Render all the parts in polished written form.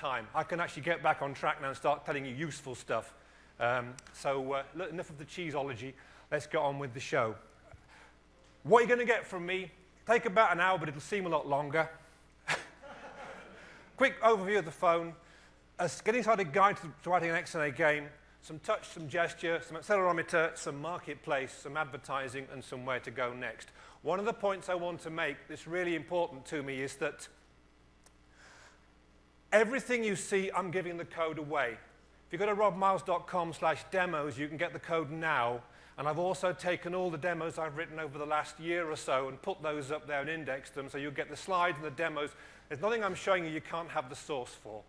time. I can actually get back on track now and start telling you useful stuff. Enough of the cheeseology. Let's get on with the show. What you're going to get from me, take about an hour, but it'll seem a lot longer. Quick overview of the phone, a getting started guide to writing an XNA game, some touch, some gesture, some accelerometer, some marketplace, some advertising, and some where to go next. One of the points I want to make that's really important to me is that everything you see, I'm giving the code away. If you go to robmiles.com/demos, you can get the code now. And I've also taken all the demos I've written over the last year or so and put those up there and indexed them, so you'll get the slides and the demos. There's nothing I'm showing you can't have the source for.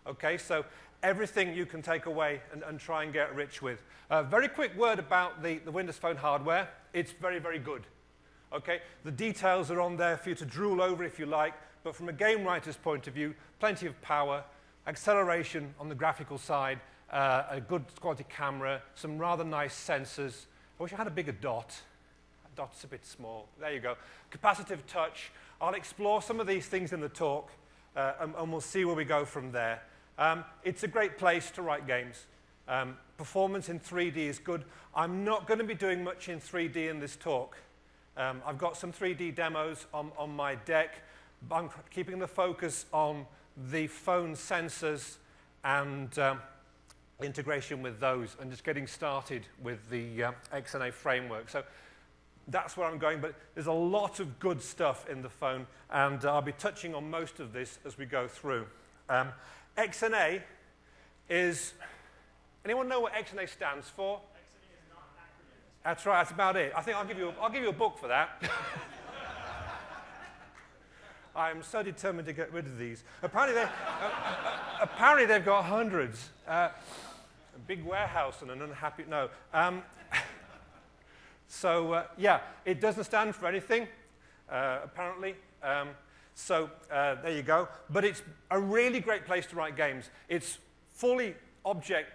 Okay, so everything you can take away and try and get rich with. Very quick word about the Windows Phone hardware. It's very, very good. Okay, the details are on there for you to drool over if you like, but from a game writer's point of view, plenty of power, acceleration on the graphical side, a good quality camera, some rather nice sensors. I wish I had a bigger dot. That dot's a bit small. There you go. Capacitive touch. I'll explore some of these things in the talk, and we'll see where we go from there. It's a great place to write games. Performance in 3D is good. I'm not going to be doing much in 3D in this talk. I've got some 3D demos on my deck. I'm keeping the focus on the phone sensors and integration with those, and just getting started with the XNA framework. So that's where I'm going, but there's a lot of good stuff in the phone, and I'll be touching on most of this as we go through. XNA is, anyone know what XNA stands for? XNA is not acronyms. That's right, that's about it. I think I'll give you a book for that. I'm so determined to get rid of these. Apparently they've got hundreds. A big warehouse and an unhappy, no. Yeah, it doesn't stand for anything, apparently. There you go. But it's a really great place to write games. It's fully object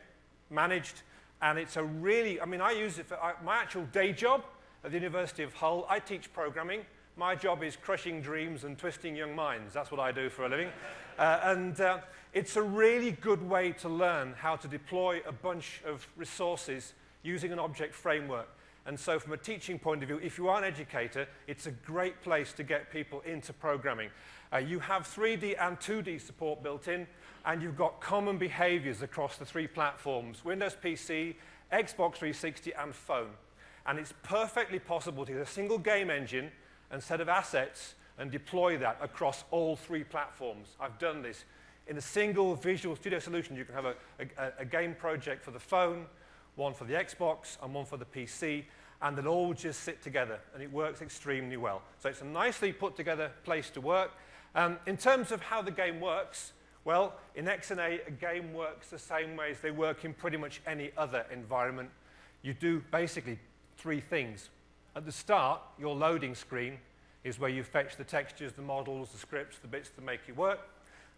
managed, and it's a really, I mean, I use it for my actual day job at the University of Hull. I teach programming. My job is crushing dreams and twisting young minds. That's what I do for a living. It's a really good way to learn how to deploy a bunch of resources using an object framework. And so from a teaching point of view, if you are an educator, it's a great place to get people into programming. You have 3D and 2D support built in, and you've got common behaviors across the three platforms, Windows PC, Xbox 360, and phone. And it's perfectly possible to use a single game engine and set of assets and deploy that across all three platforms. I've done this. In a single Visual Studio solution, you can have a game project for the phone, one for the Xbox, and one for the PC, and they'll all just sit together, and it works extremely well. So it's a nicely put together place to work. In terms of how the game works, well, in XNA, a game works the same way as they work in pretty much any other environment. You do basically three things. At the start, your loading screen is where you fetch the textures, the models, the scripts, the bits that make it work.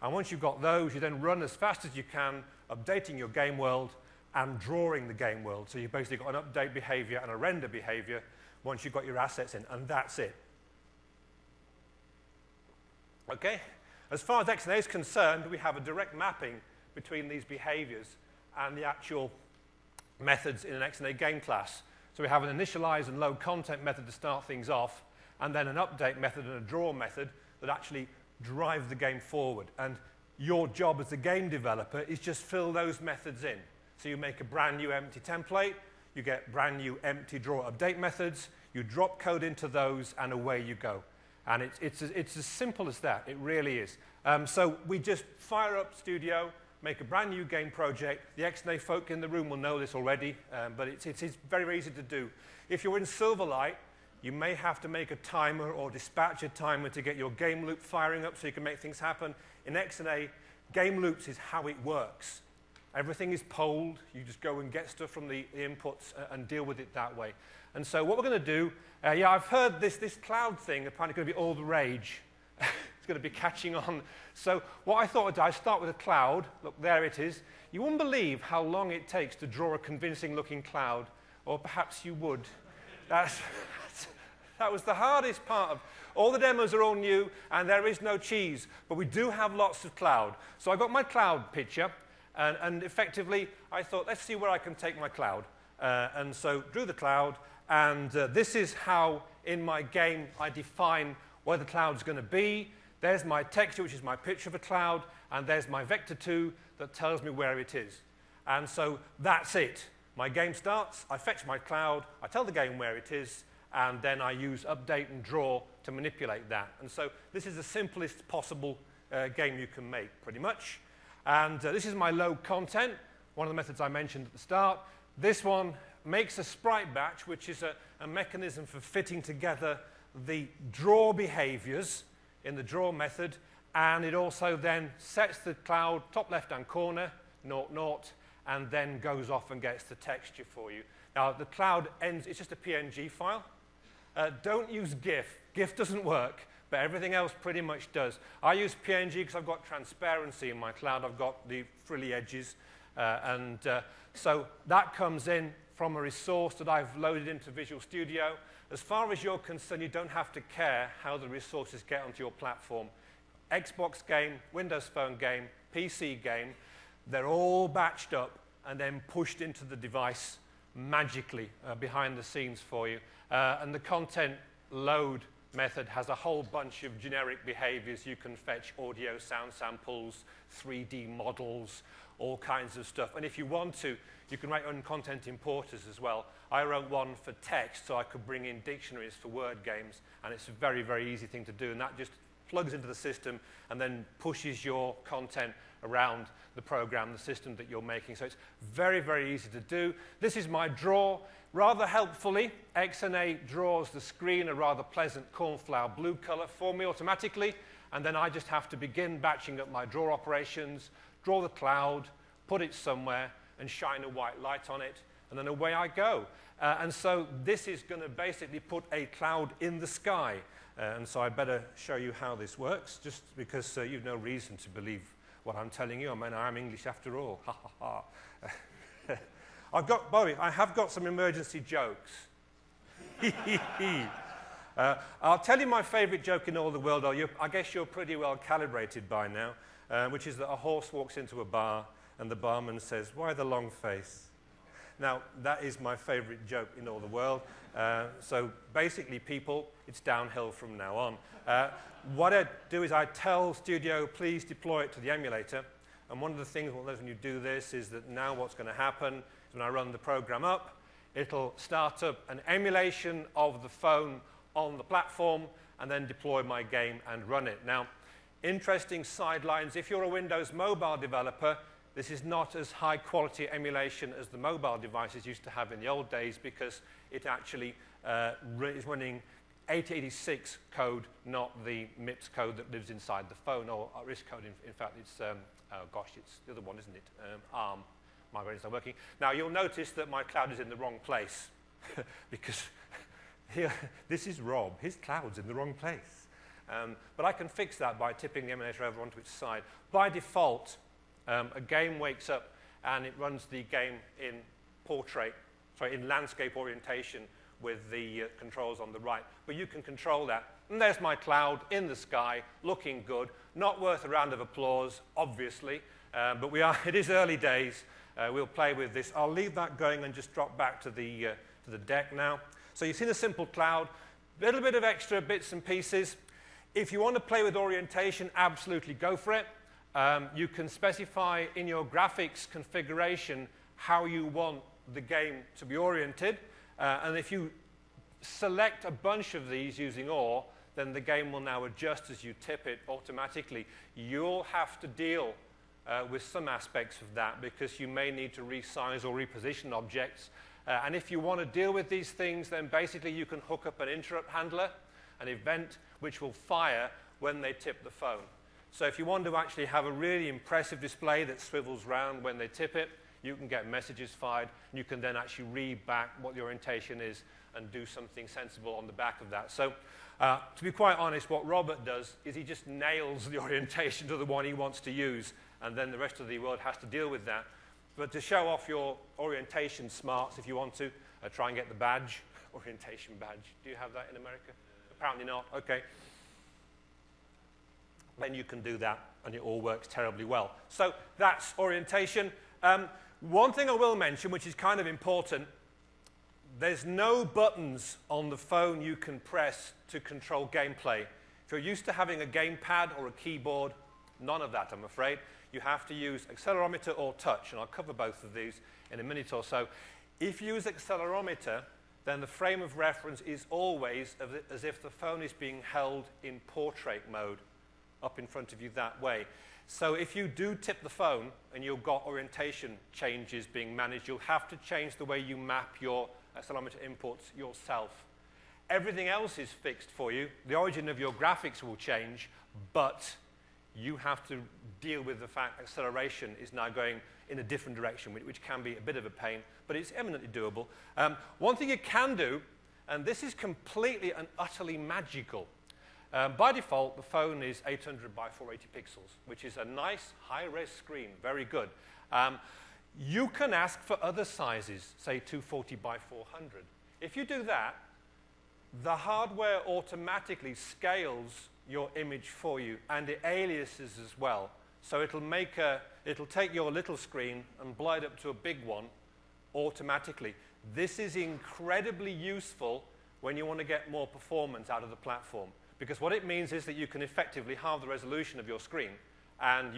And once you've got those, you then run as fast as you can, updating your game world and drawing the game world. So you've basically got an update behavior and a render behavior once you've got your assets in, and that's it. Okay? As far as XNA is concerned, we have a direct mapping between these behaviors and the actual methods in an XNA game class. So we have an initialize and load content method to start things off, and then an update method and a draw method that actually drive the game forward. And your job as a game developer is just fill those methods in. So you make a brand new empty template, you get brand new empty draw update methods, you drop code into those, and away you go. And it's as simple as that. It really is. So we just fire up Studio, make a brand new game project. The XNA folk in the room will know this already, but it's very, very easy to do. If you're in Silverlight, you may have to make a timer or dispatch a timer to get your game loop firing up so you can make things happen. In XNA, game loops is how it works. Everything is polled. You just go and get stuff from the inputs and deal with it that way. And so what we're going to do, yeah, I've heard this cloud thing apparently going to be all the rage. It's going to be catching on. So what I thought I'd start with a cloud. Look, there it is. You wouldn't believe how long it takes to draw a convincing-looking cloud, or perhaps you would. That was the hardest part of all the demos are all new, and there is no cheese, but we do have lots of cloud. So I got my cloud picture, and effectively I thought, let's see where I can take my cloud. And so drew the cloud, and this is how in my game I define where the cloud's going to be. There's my texture, which is my picture of a cloud, and there's my vector 2 that tells me where it is. And so that's it. My game starts, I fetch my cloud, I tell the game where it is, and then I use update and draw to manipulate that. And so this is the simplest possible game you can make, pretty much. And this is my load content, one of the methods I mentioned at the start. This one makes a sprite batch, which is a mechanism for fitting together the draw behaviors in the draw method, and it also then sets the cloud top left-hand corner, 0, 0, and then goes off and gets the texture for you. Now, the cloud ends, it's just a PNG file. Don't use GIF. GIF doesn't work, but everything else pretty much does. I use PNG because I've got transparency in my cloud. I've got the frilly edges, so that comes in from a resource that I've loaded into Visual Studio. As far as you're concerned, you don't have to care how the resources get onto your platform. Xbox game, Windows Phone game, PC game, they're all batched up and then pushed into the device magically behind the scenes for you. And the content load method has a whole bunch of generic behaviors. You can fetch audio, sound samples, 3D models, all kinds of stuff. And if you want to, you can write your own content importers as well. I wrote one for text, so I could bring in dictionaries for word games, and it's a very, very easy thing to do, and that just plugs into the system and then pushes your content around the program, the system that you're making. So it's very, very easy to do. This is my draw. Rather helpfully, XNA draws the screen a rather pleasant cornflower blue color for me automatically, and then I just have to begin batching up my draw operations, draw the cloud, put it somewhere, and shine a white light on it, and then away I go. And so this is going to basically put a cloud in the sky. And so I better show you how this works, just because you've no reason to believe what I'm telling you. I mean, I am English after all. Ha, ha, ha. By the way, I have got some emergency jokes. I'll tell you my favorite joke in all the world. I guess you're pretty well calibrated by now, which is that a horse walks into a bar and the barman says, "Why the long face?" Now, that is my favorite joke in all the world. So basically, people, it's downhill from now on. What I do is I tell Studio, please deploy it to the emulator. And one of the things when you do this is that now what's going to happen is when I run the program up, it'll start up an emulation of the phone on the platform and then deploy my game and run it. Now, interesting sidelines. If you're a Windows mobile developer, this is not as high quality emulation as the mobile devices used to have in the old days, because it actually is running 8086 code, not the MIPS code that lives inside the phone, or RISC code. In fact, it's, oh gosh, it's the other one, isn't it? ARM. My brain's not working. Now, you'll notice that my cloud is in the wrong place, because here, this is Rob. His cloud's in the wrong place. But I can fix that by tipping the emulator over onto its side. By default, a game wakes up and it runs the game in in landscape orientation with the controls on the right. But you can control that. And there's my cloud in the sky, looking good. Not worth a round of applause, obviously. But it is early days. We'll play with this. I'll leave that going and just drop back to the deck now. So you've seen a simple cloud, a little bit of extra bits and pieces. If you want to play with orientation, absolutely go for it. You can specify in your graphics configuration how you want the game to be oriented. And if you select a bunch of these using OR, then the game will now adjust as you tip it automatically. You'll have to deal with some aspects of that, because you may need to resize or reposition objects. And if you want to deal with these things, then basically you can hook up an interrupt handler, an event which will fire when they tip the phone. So if you want to actually have a really impressive display that swivels round when they tip it, you can get messages fired, and you can then actually read back what the orientation is and do something sensible on the back of that. So to be quite honest, what Robert does is he just nails the orientation to the one he wants to use, and then the rest of the world has to deal with that. But to show off your orientation smarts, if you want to, try and get the badge orientation badge. Do you have that in America? Apparently not. Okay. Then you can do that, and it all works terribly well. So that's orientation. One thing I will mention, which is kind of important, there's no buttons on the phone you can press to control gameplay. If you're used to having a gamepad or a keyboard, none of that, I'm afraid. You have to use accelerometer or touch, and I'll cover both of these in a minute or so. If you use accelerometer, then the frame of reference is always as if the phone is being held in portrait mode up in front of you that way. So if you do tip the phone and you've got orientation changes being managed, you'll have to change the way you map your accelerometer inputs yourself. Everything else is fixed for you. The origin of your graphics will change, but you have to deal with the fact acceleration is now going in a different direction, which can be a bit of a pain, but it's eminently doable. One thing you can do, and this is completely and utterly magical. By default, the phone is 800 by 480 pixels, which is a nice high-res screen, very good. You can ask for other sizes, say 240 by 400. If you do that, the hardware automatically scales your image for you, and it aliases as well. So it'll take your little screen and blow it up to a big one automatically. This is incredibly useful when you want to get more performance out of the platform, because what it means is that you can effectively halve the resolution of your screen, and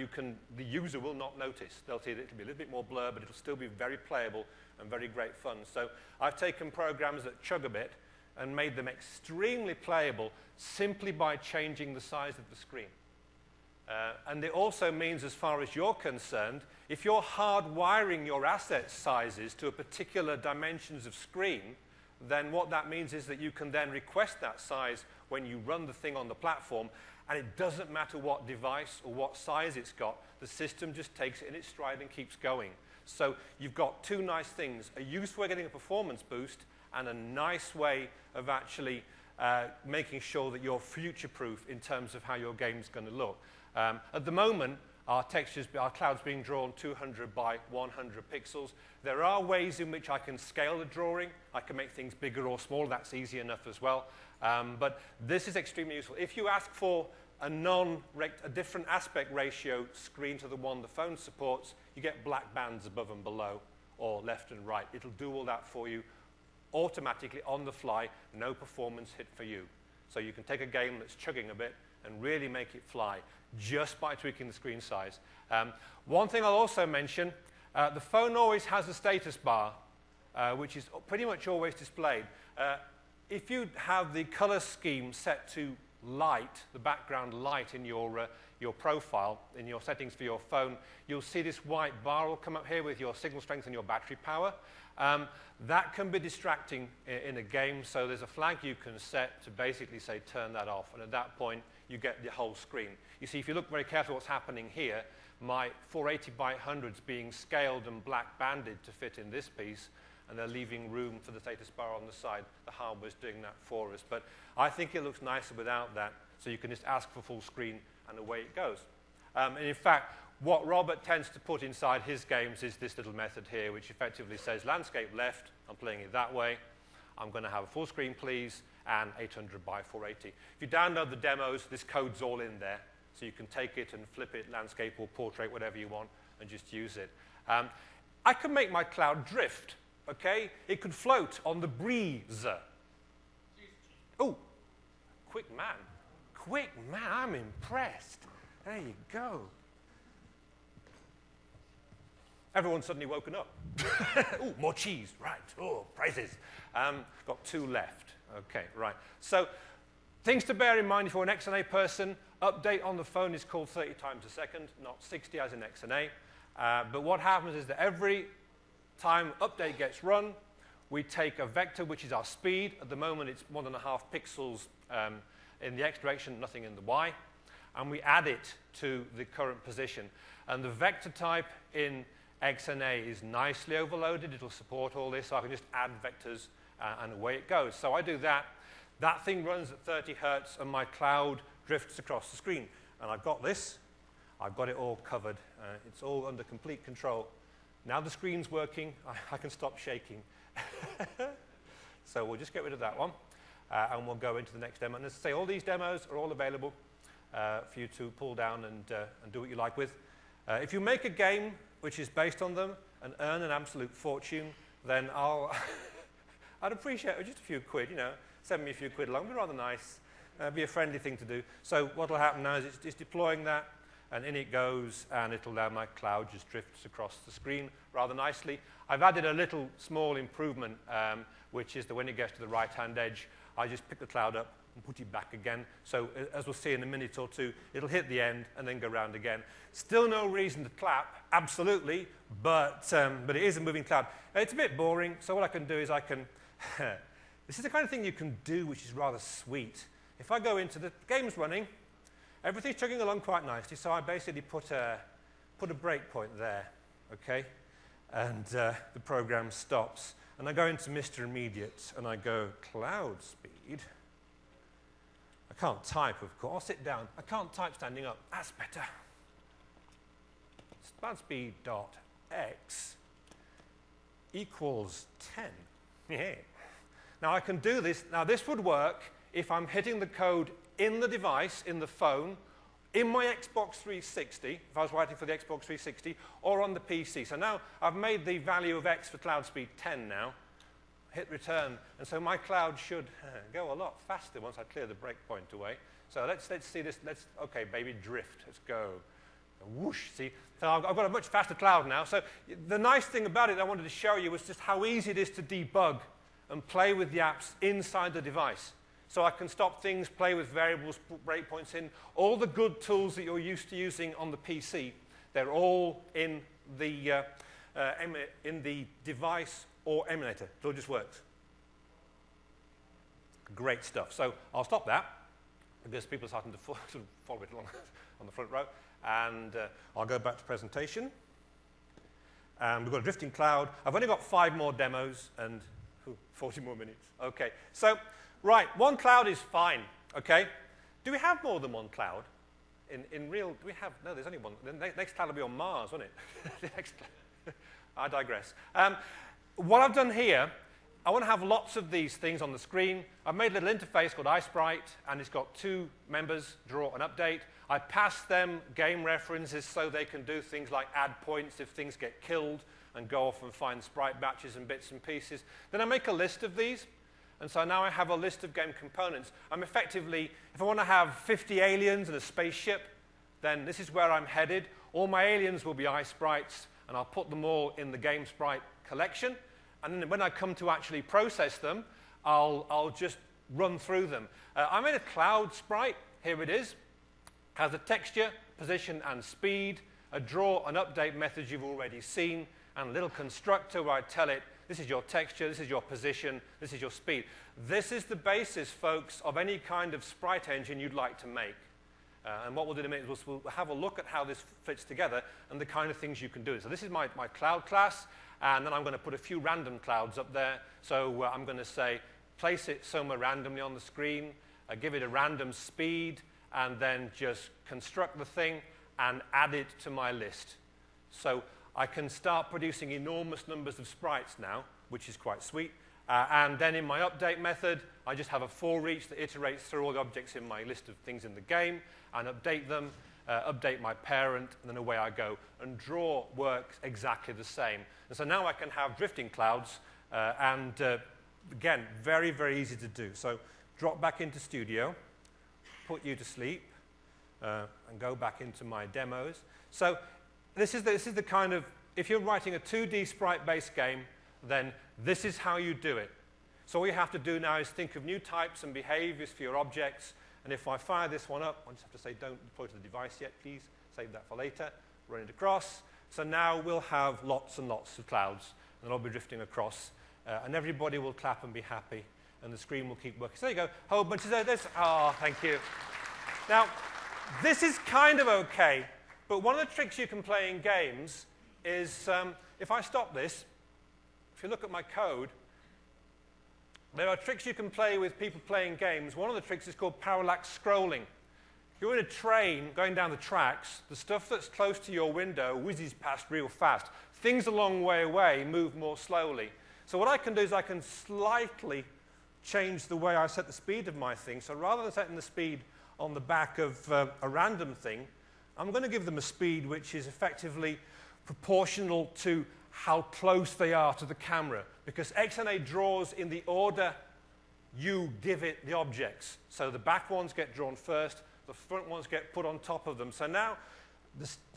the user will not notice. They'll see that it'll be a little bit more blurred, but it'll still be very playable and very great fun. So I've taken programs that chug a bit and made them extremely playable simply by changing the size of the screen. And it also means, as far as you're concerned, if you're hardwiring your asset sizes to a particular dimensions of screen, then what that means is that you can then request that size when you run the thing on the platform, and it doesn't matter what device or what size it's got, the system just takes it in its stride and keeps going. So you've got two nice things, a use for getting a performance boost and a nice way of actually making sure that you're future-proof in terms of how your game's going to look. At the moment, our cloud's being drawn 200 by 100 pixels. There are ways in which I can scale the drawing. I can make things bigger or smaller. That's easy enough as well. But this is extremely useful. If you ask for a different aspect ratio screen to the one the phone supports, you get black bands above and below or left and right. It'll do all that for you automatically on the fly, no performance hit for you. So you can take a game that's chugging a bit and really make it fly just by tweaking the screen size. One thing I'll also mention, the phone always has a status bar, which is pretty much always displayed. If you have the color scheme set to light, the background light in your profile, in your settings for your phone, you'll see this white bar will come up here with your signal strength and your battery power. That can be distracting in a game, so there's a flag you can set to basically say turn that off, and at that point you get the whole screen. You see, if you look very carefully what's happening here, my 480 by 100's being scaled and black banded to fit in this piece, and they're leaving room for the status bar on the side. The hardware's doing that for us, but I think it looks nicer without that, so you can just ask for full screen and away it goes. And in fact, what Robert tends to put inside his games is this little method here, which effectively says landscape left, I'm playing it that way, I'm going to have a full screen please, and 800 by 480. If you download the demos, this code's all in there, so you can take it and flip it, landscape or portrait, whatever you want, and just use it. I can make my cloud drift, okay? It could float on the breeze. Oh, quick man, I'm impressed. There you go. Everyone's suddenly woken up. Oh, more cheese, right. Oh, prizes. Got two left. Okay, right. So things to bear in mind if you're an XNA person, update on the phone is called 30 times a second, not 60 as in XNA. But what happens is that every time update gets run, we take a vector, which is our speed. At the moment, it's 1.5 pixels in the X direction, nothing in the Y. And we add it to the current position. And the vector type in XNA is nicely overloaded. It'll support all this, so I can just add vectors and away it goes. So I do that. That thing runs at 30 hertz, and my cloud drifts across the screen. And I've got this. I've got it all covered. It's all under complete control. Now the screen's working. I can stop shaking. So we'll just get rid of that one, and we'll go into the next demo. And as I say, all these demos are all available for you to pull down and do what you like with. If you make a game which is based on them and earn an absolute fortune, then I'd appreciate just a few quid, you know, send me a few quid along, it'd be rather nice, be a friendly thing to do. So what will happen now is it's deploying that, and in it goes, and it'll allow my cloud just drifts across the screen rather nicely. I've added a little small improvement, which is that when it gets to the right-hand edge, I just pick the cloud up and put it back again. So as we'll see in a minute or two, it'll hit the end and then go round again. Still no reason to clap, absolutely, but it is a moving cloud. It's a bit boring, so what I can do is I can... this is the kind of thing you can do which is rather sweet. If I go into the game's running, everything's chugging along quite nicely, so I basically put a breakpoint there, okay? And the program stops. And I go into Mr. Immediate, and I go cloud speed. I can't type, of course. I'll sit down. I can't type standing up. That's better. Cloud speed dot x equals 10. Yeah. Now I can do this. Now this would work if I'm hitting the code in the device, in the phone, in my Xbox 360, if I was writing for the Xbox 360, or on the PC. So now I've made the value of x for cloud speed 10 now. Hit return, and so my cloud should go a lot faster once I clear the breakpoint away. So let's see this. Okay, baby, drift. Let's go. And whoosh, see? So I've got a much faster cloud now. So the nice thing about it I wanted to show you was just how easy it is to debug and play with the apps inside the device. So I can stop things, play with variables, put breakpoints in. All the good tools that you're used to using on the PC, they're all in the device or emulator. It all just works. Great stuff. So I'll stop that because people are starting to follow it along on the front row. And I'll go back to presentation. And we've got a drifting cloud. I've only got 5 more demos and 40 more minutes. Okay. So... right, one cloud is fine, okay? Do we have more than one cloud? In real, do we have, no, there's only one. The next cloud will be on Mars, won't it? The next cloud. I digress. What I've done here, I want to have lots of these things on the screen. I've made a little interface called iSprite, and it's got 2 members, draw and update. I pass them game references so they can do things like add points if things get killed and go off and find sprite batches and bits and pieces. Then I make a list of these. And so now I have a list of game components. I'm effectively, if I want to have 50 aliens and a spaceship, then this is where I'm headed. All my aliens will be iSprites, and I'll put them all in the game sprite collection. And then when I come to actually process them, I'll just run through them. I made a cloud sprite. Here it is. Has a texture, position, and speed, a draw and update method you've already seen, and a little constructor where I tell it, this is your texture, this is your position, this is your speed. This is the basis, folks, of any kind of sprite engine you'd like to make. And what we'll do in a minute is we'll have a look at how this fits together and the kind of things you can do. So this is my cloud class, and then I'm going to put a few random clouds up there. So I'm going to say, place it somewhere randomly on the screen, give it a random speed, and then just construct the thing and add it to my list. So I can start producing enormous numbers of sprites now, which is quite sweet. And then in my update method, I just have a for each that iterates through all the objects in my list of things in the game and update them, update my parent, and then away I go. And draw works exactly the same. And so now I can have drifting clouds, again, very, very easy to do. So drop back into Studio, put you to sleep, and go back into my demos. So this is the kind of, if you're writing a 2D sprite-based game, then this is how you do it. So all you have to do now is think of new types and behaviors for your objects. And if I fire this one up, I just have to say, don't deploy to the device yet, please. Save that for later. Run it across. So now we'll have lots and lots of clouds, and they'll be drifting across. And everybody will clap and be happy, and the screen will keep working. So there you go. Whole bunch of this. Oh, thank you. Now, this is kind of okay. But one of the tricks you can play in games is, if I stop this, if you look at my code, there are tricks you can play with people playing games. One of the tricks is called parallax scrolling. If you're in a train going down the tracks, the stuff that's close to your window whizzes past real fast. Things a long way away move more slowly. So what I can do is I can slightly change the way I set the speed of my thing. So rather than setting the speed on the back of a random thing, I'm going to give them a speed which is effectively proportional to how close they are to the camera, because XNA draws in the order you give it the objects. So the back ones get drawn first, the front ones get put on top of them. So now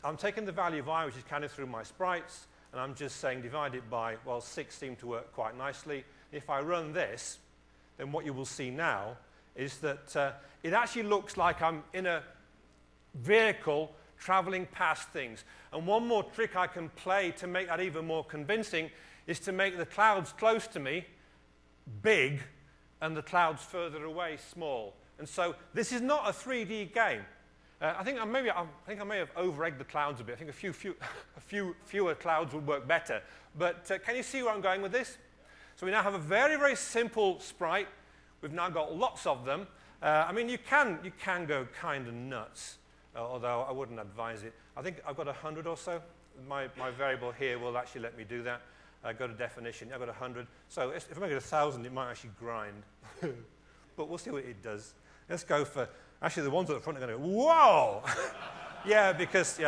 I'm taking the value of I, which is counted through my sprites, and I'm just saying divide it by, well, 6 seemed to work quite nicely. If I run this, then what you will see now is that it actually looks like I'm in a vehicle traveling past things. And one more trick I can play to make that even more convincing is to make the clouds close to me big and the clouds further away small. And so this is not a 3D game. I think I may have over-egged the clouds a bit. I think a few fewer clouds would work better. But can you see where I'm going with this? So we now have a very, very simple sprite. We've now got lots of them. I mean, you can go kind of nuts, although I wouldn't advise it. I think I've got 100 or so. My variable here will actually let me do that. Go to definition. I've got 100. So if I make it 1,000, it might actually grind. But we'll see what it does. Let's go for... Actually, the ones at the front are going to go, whoa! Yeah, because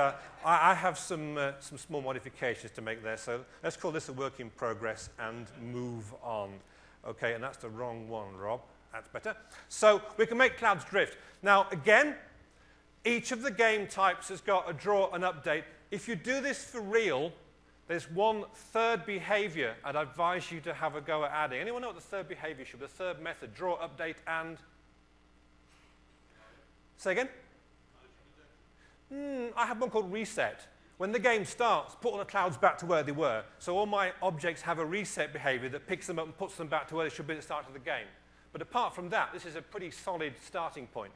I have some small modifications to make there. So let's call this a work in progress and move on. OK, and that's the wrong one, Rob. That's better. So we can make clouds drift. Now, again, each of the game types has got a draw and update. If you do this for real, there's one third behavior I'd advise you to have a go at adding. Anyone know what the third behavior should be? The third method, draw, update, and... Say again? I have one called reset. When the game starts, put all the clouds back to where they were. So all my objects have a reset behavior that picks them up and puts them back to where they should be at the start of the game. But apart from that, this is a pretty solid starting point.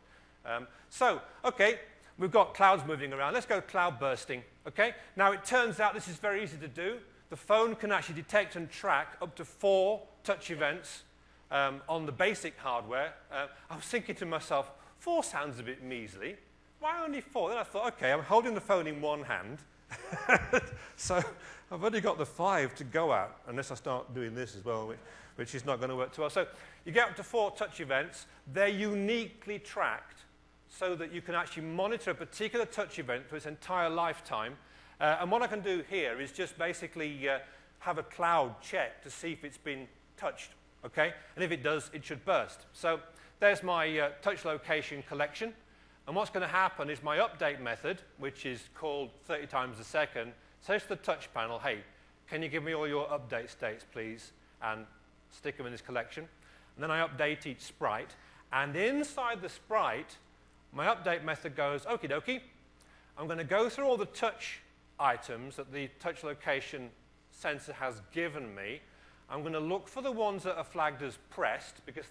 OK, we've got clouds moving around. Let's go cloud bursting. OK? Now, it turns out this is very easy to do. The phone can actually detect and track up to 4 touch events on the basic hardware. I was thinking to myself, 4 sounds a bit measly. Why only 4? Then I thought, OK, I'm holding the phone in one hand. So I've only got the 5 to go at, unless I start doing this as well, which is not going to work too well. So you get up to 4 touch events. They're uniquely tracked so that you can actually monitor a particular touch event for its entire lifetime. And what I can do here is just basically have a cloud check to see if it's been touched. Okay? And if it does, it should burst. So there's my touch location collection. And what's going to happen is my update method, which is called 30 times a second, says to the touch panel, hey, can you give me all your update states, please? And stick them in this collection. And then I update each sprite. And inside the sprite, my update method goes, okie dokie, I'm going to go through all the touch items that the touch location sensor has given me. I'm going to look for the ones that are flagged as pressed, because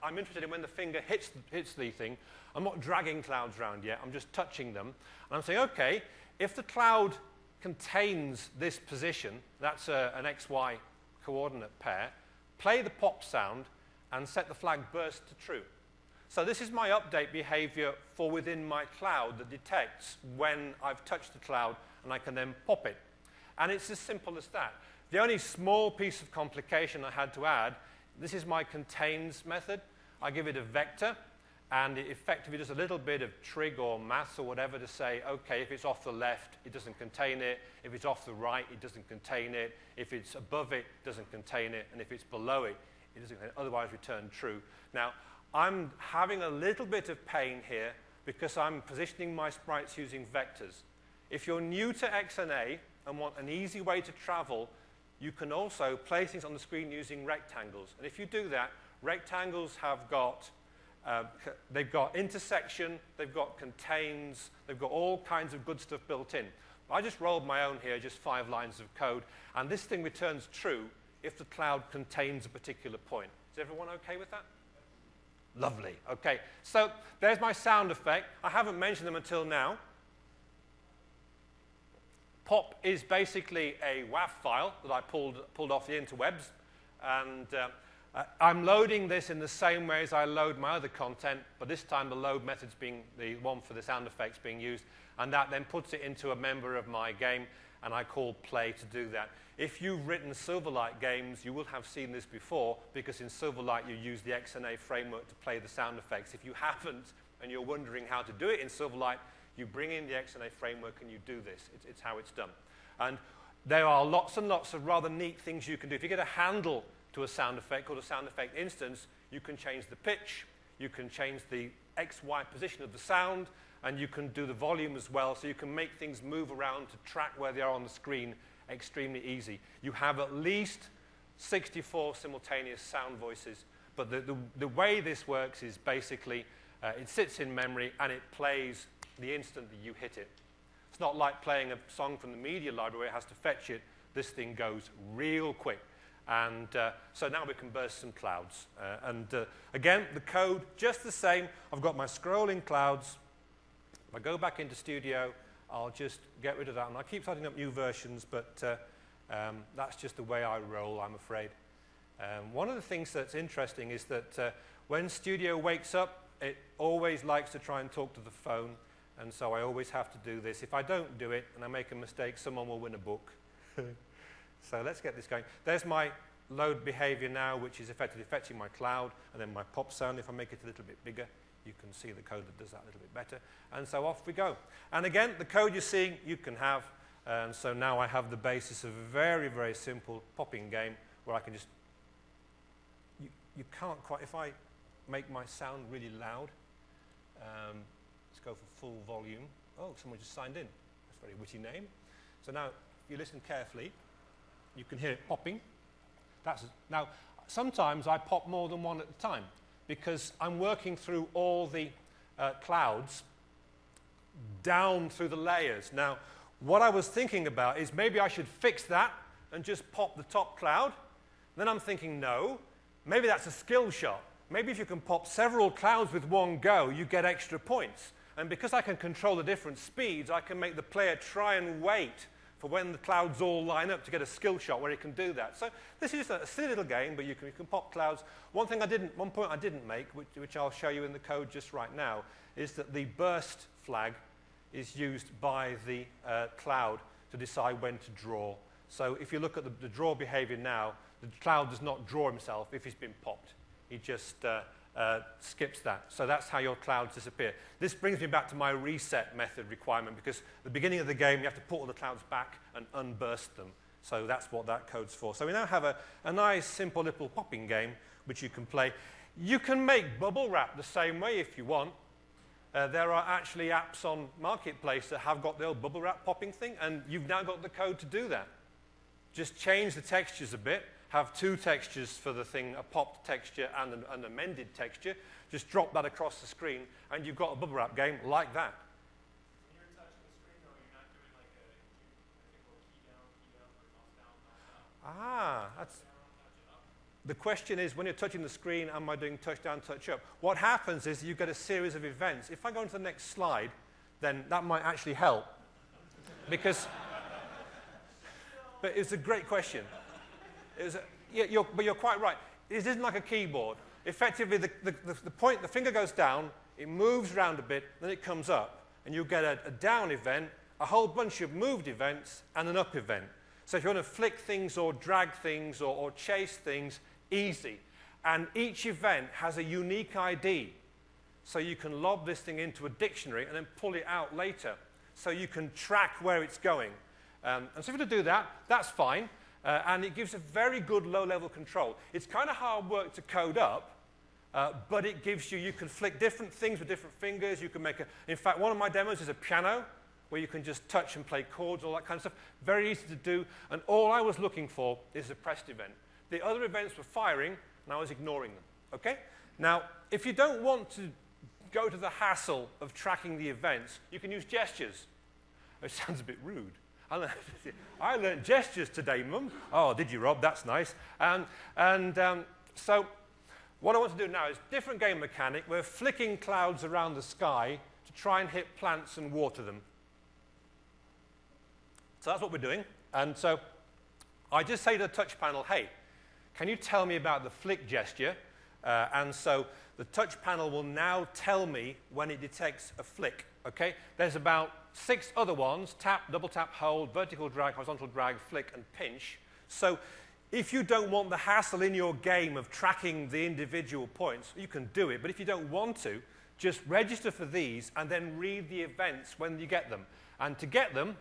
I'm interested in when the finger hits the thing. I'm not dragging clouds around yet. I'm just touching them. And I'm saying, OK, if the cloud contains this position, that's an XY coordinate pair, play the pop sound and set the flag burst to true. So this is my update behavior for within my cloud that detects when I've touched the cloud, and I can then pop it. And it's as simple as that. The only small piece of complication I had to add, this is my contains method. I give it a vector, and it effectively does a little bit of trig or maths or whatever to say, OK, if it's off the left, it doesn't contain it. If it's off the right, it doesn't contain it. If it's above it, it doesn't contain it. And if it's below it, it doesn't contain it. Otherwise, return true. Now, I'm having a little bit of pain here because I'm positioning my sprites using vectors. If you're new to XNA and want an easy way to travel, you can also place things on the screen using rectangles. And if you do that, rectangles have got, they've got intersection, they've got contains, they've got all kinds of good stuff built in. I just rolled my own here, just 5 lines of code. And this thing returns true if the cloud contains a particular point. Is everyone OK with that? Lovely. OK. So there's my sound effect. I haven't mentioned them until now. Pop is basically a WAV file that I pulled off the interwebs. And I'm loading this in the same way as I load my other content, but this time the load method's being the one for the sound effects being used. And that then puts it into a member of my game. and I call play to do that. If you've written Silverlight games, you will have seen this before, because in Silverlight you use the XNA framework to play the sound effects. If you haven't, and you're wondering how to do it in Silverlight, you bring in the XNA framework and you do this. It's how it's done. And there are lots and lots of rather neat things you can do. If you get a handle to a sound effect called a sound effect instance, you can change the pitch, you can change the XY position of the sound, and you can do the volume as well, so you can make things move around to track where they are on the screen extremely easy. You have at least 64 simultaneous sound voices, but the way this works is basically it sits in memory and it plays the instant that you hit it. It's not like playing a song from the media library where it has to fetch it. This thing goes real quick. And so now we can burst some clouds. Again, the code, just the same. I've got my scrolling clouds. If I go back into Studio, I'll just get rid of that. And I keep starting up new versions, but that's just the way I roll, I'm afraid. One of the things that's interesting is that when Studio wakes up, it always likes to try and talk to the phone. And so I always have to do this. If I don't do it and I make a mistake, someone will win a book. So let's get this going. There's my load behavior now, which is effectively fetching my cloud, and then my pop sound. If I make it a little bit bigger, you can see the code that does that a little bit better. And so off we go. And again, the code you're seeing, you can have. And so now I have the basis of a very, very simple popping game where I can just... You can't quite... If I make my sound really loud, let's go for full volume. Oh, someone just signed in. That's a very witty name. So now, if you listen carefully, you can hear it popping. Now, sometimes I pop more than one at a time because I'm working through all the clouds down through the layers. Now, what I was thinking about is maybe I should fix that and just pop the top cloud. Then I'm thinking, no, maybe that's a skill shot. Maybe if you can pop several clouds with one go, you get extra points. And because I can control the different speeds, I can make the player try and wait for when the clouds all line up to get a skill shot where he can do that. So this is a silly little game, but you can pop clouds. One point I didn't make, which I'll show you in the code just right now, is that the burst flag is used by the cloud to decide when to draw. So if you look at the draw behavior now, the cloud does not draw himself if he's been popped. He just skips that. So that's how your clouds disappear. This brings me back to my reset method requirement, because at the beginning of the game, you have to put all the clouds back and unburst them. So that's what that code's for. So we now have a nice, simple little popping game which you can play. You can make bubble wrap the same way if you want. There are actually apps on Marketplace that have got the old bubble wrap popping thing, and you've now got the code to do that. Just change the textures a bit. Have two textures for the thing, a popped texture and an amended texture. Just drop that across the screen, and you've got a bubble wrap game like that. When you're touching the screen, though, you're not doing like a key down, or mouse down, mouse up. That's... The question is, when you're touching the screen, am I doing touch down, touch up? What happens is you get a series of events. If I go into the next slide, then that might actually help. Because... But it's a great question. But you're quite right. It isn't like a keyboard. Effectively, the finger goes down, it moves around a bit, then it comes up, and you get a down event, a whole bunch of moved events, and an up event. So if you want to flick things or drag things or chase things, easy. And each event has a unique ID. So you can lob this thing into a dictionary and then pull it out later. So you can track where it's going. And so if you want to do that, that's fine. And it gives a very good low-level control. It's kind of hard work to code up, but it gives you can flick different things with different fingers. You can make in fact, one of my demos is a piano, where you can just touch and play chords, all that kind of stuff. Very easy to do. And all I was looking for is a pressed event. The other events were firing, and I was ignoring them. Okay? Now, if you don't want to go to the hassle of tracking the events, you can use gestures. It sounds a bit rude. I learned gestures today, Mum. Oh, did you, Rob? That's nice. So what I want to do now is different game mechanic. We're flicking clouds around the sky to try and hit plants and water them. So that's what we're doing. And so I just say to the touch panel, hey, can you tell me about the flick gesture? And so the touch panel will now tell me when it detects a flick. Okay? There's about 6 other ones: tap, double tap, hold, vertical drag, horizontal drag, flick, and pinch. So if you don't want the hassle in your game of tracking the individual points, you can do it. But if you don't want to, just register for these and then read the events when you get them. And to get them,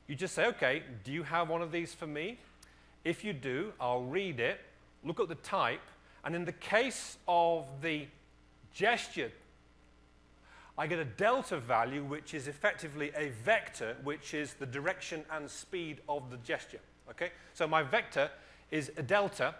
you just say, okay, do you have one of these for me? If you do, I'll read it, look at the type, and in the case of the gesture, I get a delta value, which is effectively a vector, which is the direction and speed of the gesture. Okay? So my vector is a delta,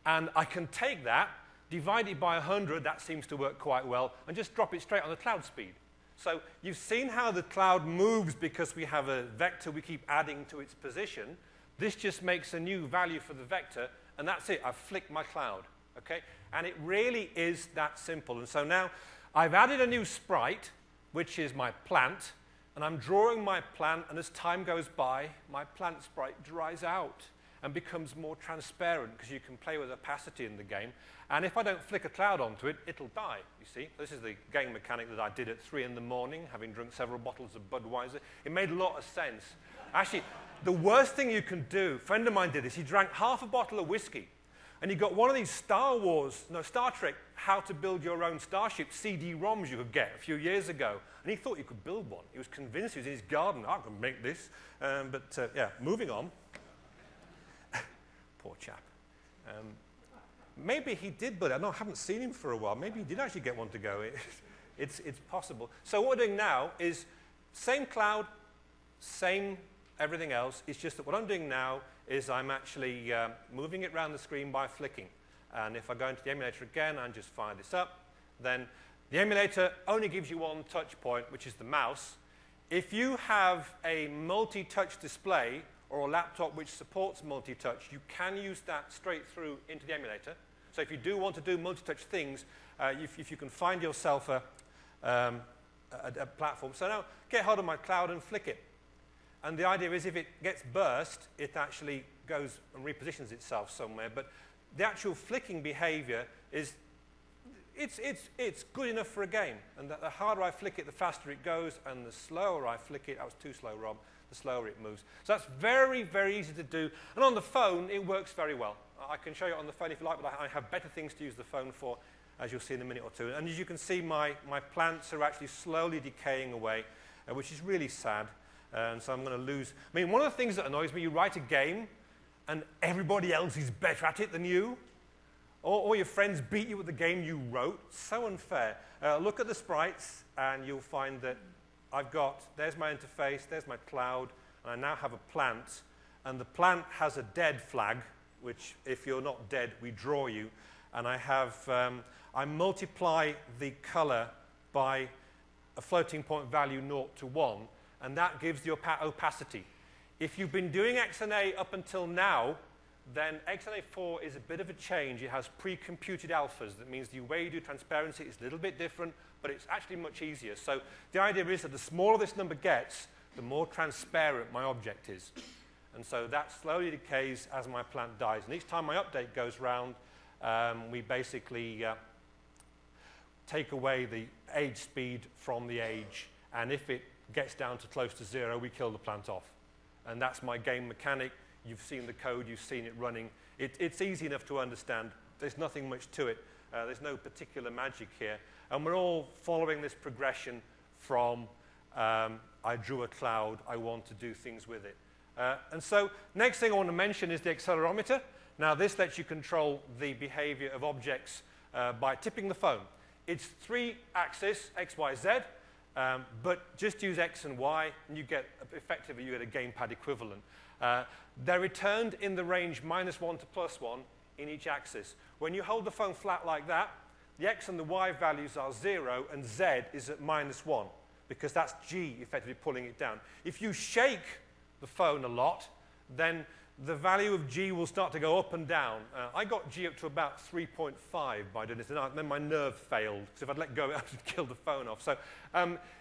and I can take that, divide it by 100, that seems to work quite well, and just drop it straight on the cloud speed. So you've seen how the cloud moves because we have a vector we keep adding to its position. This just makes a new value for the vector, and that's it. I've flicked my cloud. Okay? And it really is that simple. And so now I've added a new sprite, which is my plant, and I'm drawing my plant, and as time goes by, my plant sprite dries out and becomes more transparent because you can play with opacity in the game. And if I don't flick a cloud onto it, it'll die, you see. This is the game mechanic that I did at 3 in the morning, having drunk several bottles of Budweiser. It made a lot of sense. Actually, the worst thing you can do, a friend of mine did this, he drank half a bottle of whiskey, and he got one of these Star Trek, How to Build Your Own Starship CD-ROMs you could get a few years ago. And he thought you could build one. He was convinced, he was in his garden, I can make this. Yeah, moving on. Poor chap. Maybe he did build it. I haven't seen him for a while. Maybe he did actually get one to go. It's possible. So what we're doing now is same cloud, same everything else. It's just that what I'm doing now is I'm actually moving it around the screen by flicking. And if I go into the emulator again and just fire this up, then the emulator only gives you one touch point, which is the mouse. If you have a multi-touch display or a laptop which supports multi-touch, you can use that straight through into the emulator. So if you do want to do multi-touch things, if you can find yourself a platform. So now get hold of my cloud and flick it. And the idea is if it gets burst, it actually goes and repositions itself somewhere. But the actual flicking behavior is, it's good enough for a game. And the harder I flick it, the faster it goes. And the slower I flick it, that was too slow, Rob, the slower it moves. So that's very, very easy to do. And on the phone, it works very well. I can show you on the phone if you like, but I have better things to use the phone for, as you'll see in a minute or two. And as you can see, my plants are actually slowly decaying away, which is really sad. And so I'm going to lose. I mean, one of the things that annoys me, you write a game, and everybody else is better at it than you. Or your friends beat you at the game you wrote. So unfair. Look at the sprites, and you'll find that there's my interface, there's my cloud, and I now have a plant. And the plant has a dead flag, which if you're not dead, we draw you. And I multiply the color by a floating point value 0 to 1, and that gives the opacity. If you've been doing XNA up until now, then XNA 4 is a bit of a change. It has pre-computed alphas. That means the way you do transparency is a little bit different, but it's actually much easier. So the idea is that the smaller this number gets, the more transparent my object is. And so that slowly decays as my plant dies. And each time my update goes round, we basically take away the age speed from the age. And if it gets down to close to 0, we kill the plant off. And that's my game mechanic. You've seen the code, you've seen it running. It's easy enough to understand. There's nothing much to it. There's no particular magic here. And we're all following this progression from I drew a cloud, I want to do things with it. And so next thing I want to mention is the accelerometer. Now this lets you control the behavior of objects by tipping the phone. It's 3 axis, X, Y, Z. But just use X and Y, and effectively you get a gamepad equivalent. They're returned in the range -1 to +1 in each axis. When you hold the phone flat like that, the X and the Y values are 0, and Z is at -1, because that's G effectively pulling it down. If you shake the phone a lot, then the value of G will start to go up and down. I got G up to about 3.5 by doing this, and then my nerve failed, because if I'd let go, I would kill the phone off. So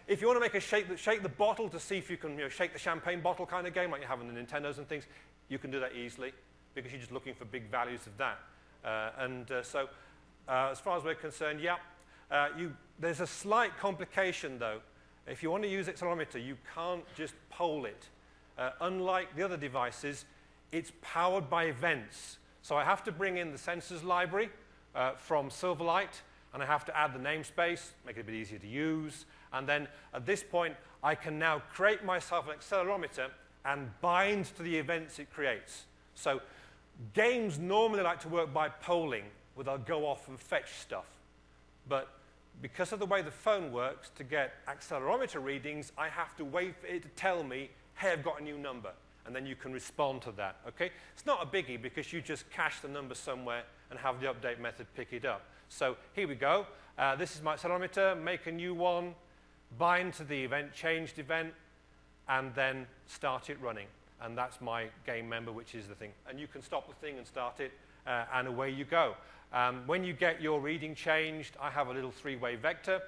if you want to make a shake the bottle to see if you can shake the champagne bottle kind of game, like you have in the Nintendos and things, you can do that easily, because you're just looking for big values of that. as far as we're concerned, yeah. There's a slight complication, though. If you want to use accelerometer, you can't just poll it. Unlike the other devices, it's powered by events. So I have to bring in the sensors library from Silverlight, and I have to add the namespace, make it a bit easier to use. And then at this point, I can now create myself an accelerometer and bind to the events it creates. So games normally like to work by polling, where they'll go off and fetch stuff. But because of the way the phone works, to get accelerometer readings, I have to wait for it to tell me, hey, I've got a new number. And then you can respond to that, okay? It's not a biggie because you just cache the number somewhere and have the update method pick it up. So here we go. This is my accelerometer. Make a new one, bind to the event, changed event, and then start it running. And that's my game member, which is the thing. And you can stop the thing and start it, and away you go. When you get your reading changed, I have a little three-way vector,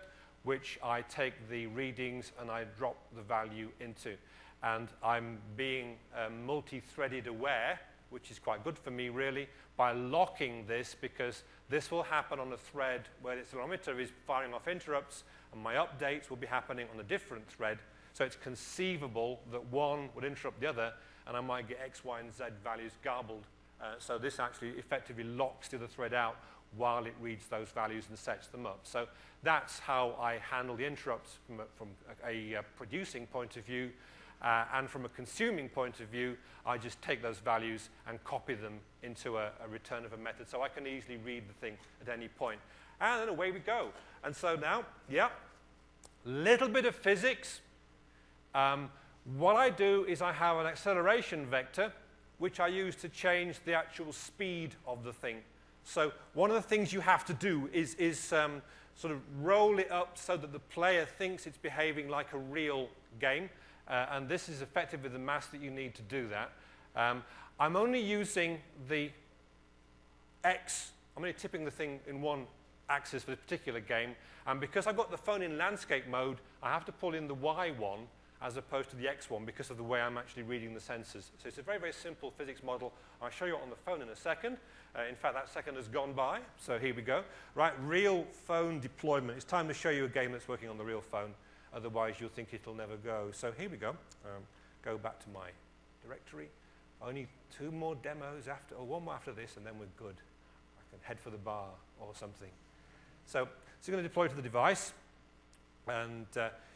which I take the readings and I drop the value into. And I'm being multi-threaded aware, which is quite good for me, really, by locking this, because this will happen on a thread where the accelerometer is firing off interrupts, and my updates will be happening on a different thread. So it's conceivable that one would interrupt the other, and I might get X, Y, and Z values garbled. So this actually effectively locks the other thread out while it reads those values and sets them up. So that's how I handle the interrupts from a producing point of view. And from a consuming point of view, I just take those values and copy them into a return of a method. So I can easily read the thing at any point. And then away we go. And so now, yeah, little bit of physics. What I do is I have an acceleration vector, which I use to change the actual speed of the thing. So one of the things you have to do is sort of roll it up so that the player thinks it's behaving like a real game. And this is effectively the mass that you need to do that. I'm only using the X. I'm only tipping the thing in one axis for this particular game. And because I've got the phone in landscape mode, I have to pull in the Y one as opposed to the X one because of the way I'm actually reading the sensors. So it's a very, very simple physics model. I'll show you it on the phone in a second. In fact, that second has gone by. So here we go. Right, real phone deployment. It's time to show you a game that's working on the real phone. Otherwise, you'll think it'll never go. So here we go. Go back to my directory. Only two more demos after, or one more after this, and then we're good. I can head for the bar or something. So it's going to deploy to the device. And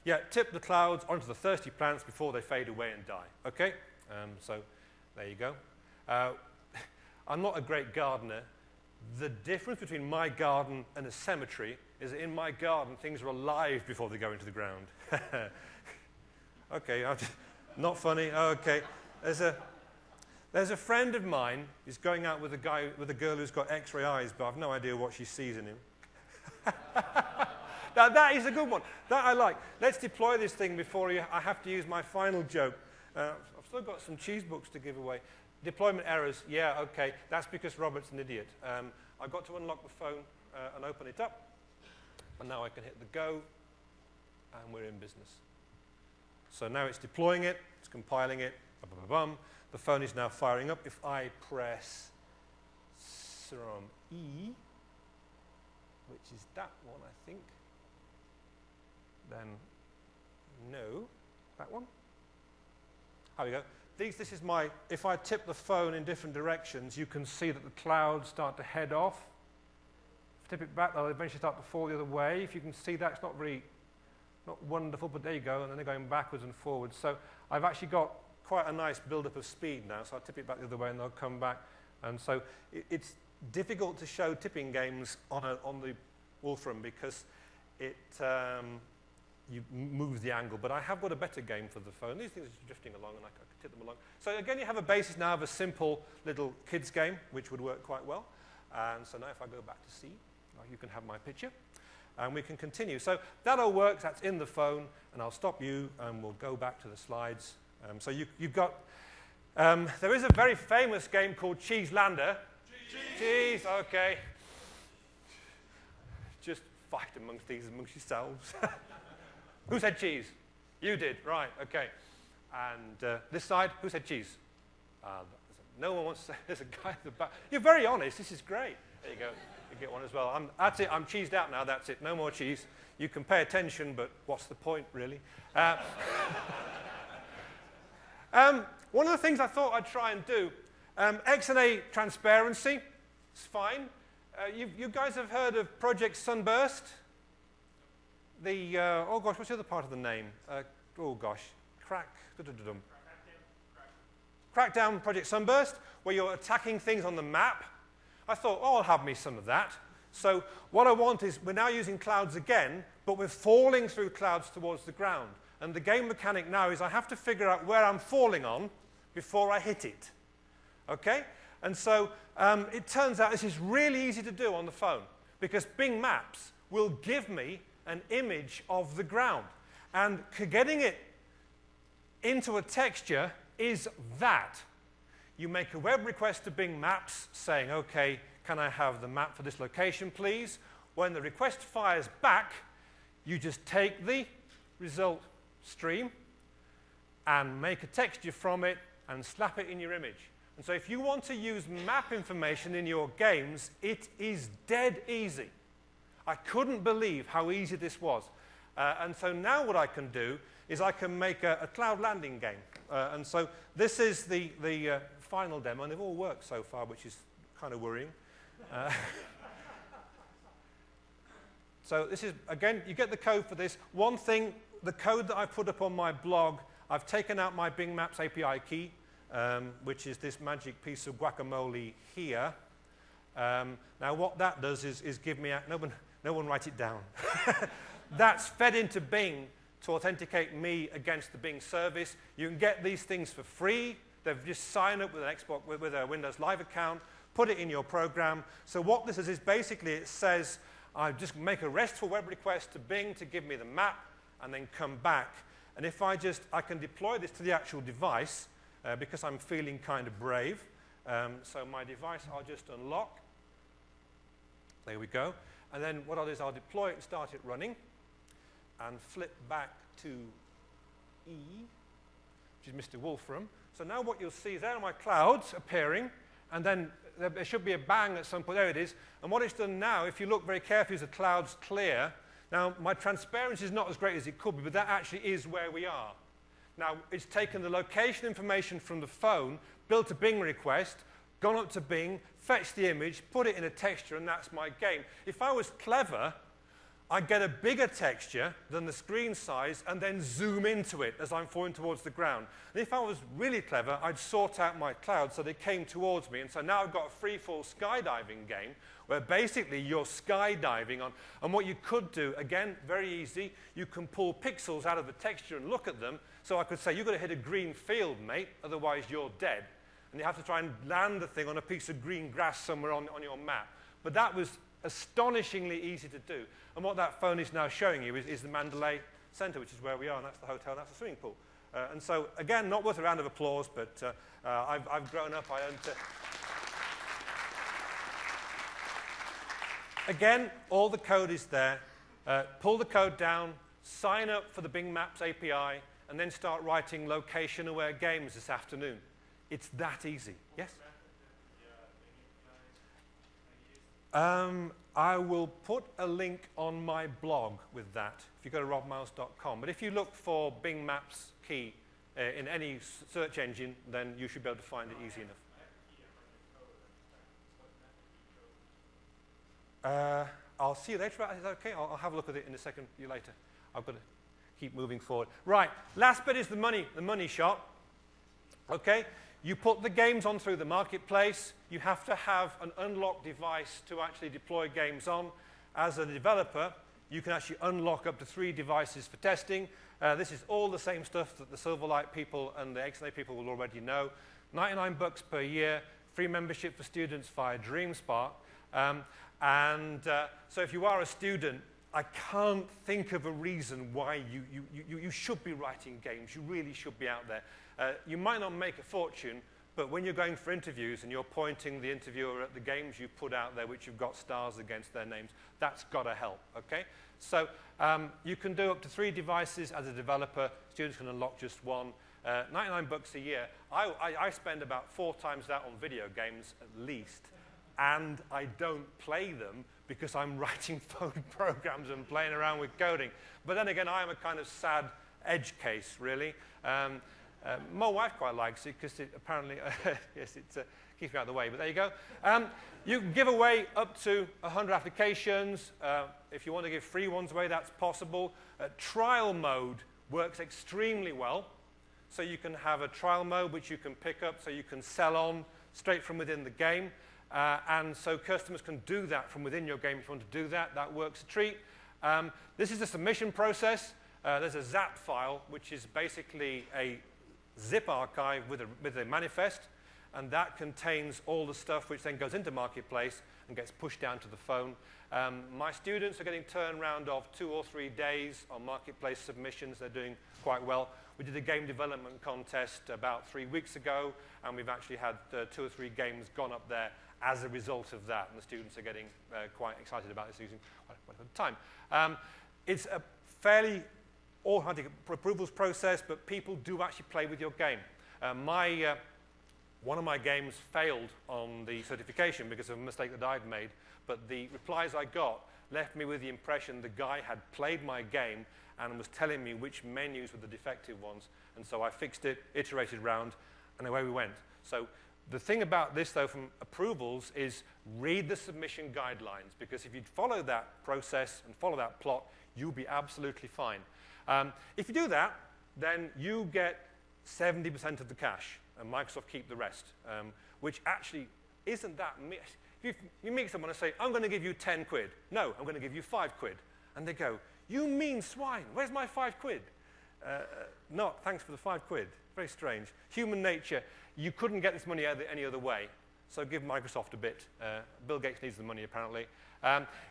yeah, tip the clouds onto the thirsty plants before they fade away and die. Okay? So there you go. I'm not a great gardener. The difference between my garden and a cemetery is that in my garden, things are alive before they go into the ground. Okay, not funny. Okay. There's a friend of mine who's going out with a girl who's got X-ray eyes, but I've no idea what she sees in him. Now, that is a good one. That I like. Let's deploy this thing before I have to use my final joke. I've still got some cheese books to give away. Deployment errors. Yeah, okay. That's because Robert's an idiot. I've got to unlock the phone and open it up. And now I can hit the go, and we're in business. So now it's deploying it. It's compiling it. The phone is now firing up. If I press SROM-E, which is that one, I think, then no, that one. There we go. This is my, if I tip the phone in different directions, you can see that the clouds start to head off. If I tip it back, they'll eventually start to fall the other way. If you can see that, it's not wonderful, but there you go, and then they're going backwards and forwards. So I've actually got quite a nice build-up of speed now, so I'll tip it back the other way and they'll come back. And so it's difficult to show tipping games on the Wolfram because you move the angle. But I have got a better game for the phone. These things are drifting along, and I can tip them along. So again, you have a basis now of a simple little kids game, which would work quite well. And so now if I go back to C, you can have my picture. And we can continue. So that all works. That's in the phone. And I'll stop you, and we'll go back to the slides. So you've got, there is a very famous game called Cheese Lander. Cheese, okay. Just fight amongst yourselves. Who said cheese? You did, right, okay. And this side, who said cheese? No one wants to say, there's a guy at the back. You're very honest, this is great. There you go. You get one as well. That's it. I'm cheesed out now. That's it. No more cheese. You can pay attention, but what's the point, really? One of the things I thought I'd try and do, XNA transparency, it's fine. You guys have heard of Project Sunburst? Oh gosh, what's the other part of the name? Oh gosh, Crackdown Project Sunburst, where you're attacking things on the map. I thought, oh, I'll have me some of that. So what I want is, we're now using clouds again, but we're falling through clouds towards the ground. And the game mechanic now is I have to figure out where I'm falling on before I hit it. Okay? And so it turns out this is really easy to do on the phone, because Bing Maps will give me an image of the ground. And getting it into a texture is that. You make a web request to Bing Maps saying, OK, can I have the map for this location, please? When the request fires back, you just take the result stream and make a texture from it and slap it in your image. And so if you want to use map information in your games, it is dead easy. I couldn't believe how easy this was. And so now what I can do is I can make a cloud landing game. And so this is the final demo, and they've all worked so far, which is kind of worrying. So this is, again, you get the code for this. One thing, the code that I've put up on my blog, I've taken out my Bing Maps API key, which is this magic piece of guacamole here. Now what that does is give me, no one write it down. That's fed into Bing to authenticate me against the Bing service. You can get these things for free. They've just signed up with an Xbox, with a Windows Live account, put it in your program. So what this is basically, it says, I just make a RESTful web request to Bing to give me the map, and then come back. And if I can deploy this to the actual device, because I'm feeling kind of brave. So my device, I'll just unlock. There we go. And then what I'll do is I'll deploy it and start it running, and flip back to E, which is Mr. Wolfram. So now what you'll see is there are my clouds appearing, and then there should be a bang at some point. There it is. And what it's done now, if you look very carefully, is the clouds clear. Now, my transparency is not as great as it could be, but that actually is where we are. Now, it's taken the location information from the phone, built a Bing request, gone up to Bing, fetched the image, put it in a texture, and that's my game. If I was clever, I'd get a bigger texture than the screen size and then zoom into it as I'm falling towards the ground. And if I was really clever, I'd sort out my clouds so they came towards me. And so now I've got a free-fall skydiving game where basically you're skydiving on. And what you could do, again, very easy, you can pull pixels out of the texture and look at them. So I could say, you've got to hit a green field, mate, otherwise you're dead. And you have to try and land the thing on a piece of green grass somewhere on your map. But that was astonishingly easy to do. And what that phone is now showing you is the Mandalay Center, which is where we are, and that's the hotel, and that's the swimming pool. And so, again, not worth a round of applause, but I've grown up. I earned Again, all the code is there. Pull the code down, sign up for the Bing Maps API, and then start writing location-aware games this afternoon. It's that easy. Yes? I will put a link on my blog with that, if you go to robmiles.com. But if you look for Bing Maps key in any search engine, then you should be able to find it easy enough. I'll see you later. Is that okay? I'll have a look at it in a second. See you later. I've got to keep moving forward. Right, last bit is the money shot. Okay? You put the games on through the marketplace. You have to have an unlocked device to actually deploy games on. As a developer, you can actually unlock up to 3 devices for testing. This is all the same stuff that the Silverlight people and the XNA people will already know. $99 per year, free membership for students via DreamSpark. So if you are a student, I can't think of a reason why you should be writing games. You really should be out there. You might not make a fortune, but when you're going for interviews and you're pointing the interviewer at the games you put out there, which you've got stars against their names, that's got to help, okay? So you can do up to 3 devices as a developer. Students can unlock just 1. $99 a year. I spend about 4 times that on video games at least. and I don't play them because I'm writing phone programs and playing around with coding. But then again, I am a kind of sad edge case, really. My wife quite likes it because it apparently, yes, it keeps me out of the way, but there you go. You can give away up to 100 applications. If you want to give free ones away, that's possible. Trial mode works extremely well. So you can have a trial mode which you can pick up so you can sell on straight from within the game. And so customers can do that from within your game if you want to do that. That works a treat. This is the submission process. There's a ZAP file, which is basically a zip archive with a manifest. And that contains all the stuff which then goes into Marketplace and gets pushed down to the phone. My students are getting turnaround of 2 or 3 days on Marketplace submissions. They're doing quite well. We did a game development contest about 3 weeks ago, and we've actually had 2 or 3 games gone up there as a result of that. And the students are getting quite excited about this using quite a good time. It's a fairly automatic approvals process, but people do actually play with your game. One of my games failed on the certification because of a mistake that I'd made, but the replies I got left me with the impression the guy had played my game and was telling me which menus were the defective ones. And so I fixed it, iterated around, and away we went. So the thing about this, though, from approvals is read the submission guidelines, because if you follow that process and follow that plot, you'll be absolutely fine. If you do that, then you get 70% of the cash, and Microsoft keep the rest, which actually isn't that much. If you meet someone and say, I'm going to give you 10 quid. No, I'm going to give you 5 quid. And they go, you mean swine, where's my 5 quid? Not, thanks for the 5 quid. Very strange. Human nature, you couldn't get this money any other way, so give Microsoft a bit. Bill Gates needs the money, apparently.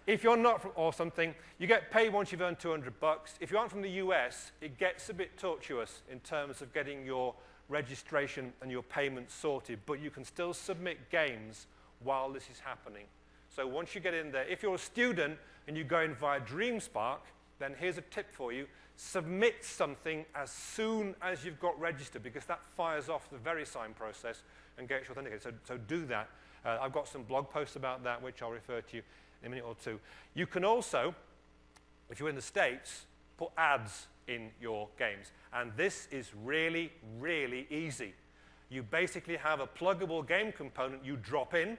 If you're not from, or something, you get paid once you've earned $200. If you aren't from the US, it gets a bit tortuous in terms of getting your registration and your payments sorted, but you can still submit games while this is happening. So once you get in there, if you're a student and you go in via DreamSpark, then here's a tip for you. Submit something as soon as you've got registered, because that fires off the VeriSign process and gets you authenticated. So do that. I've got some blog posts about that, which I'll refer to you in a minute or two. You can also, if you're in the States, put ads in your games. And this is really, really easy. You basically have a pluggable game component you drop in,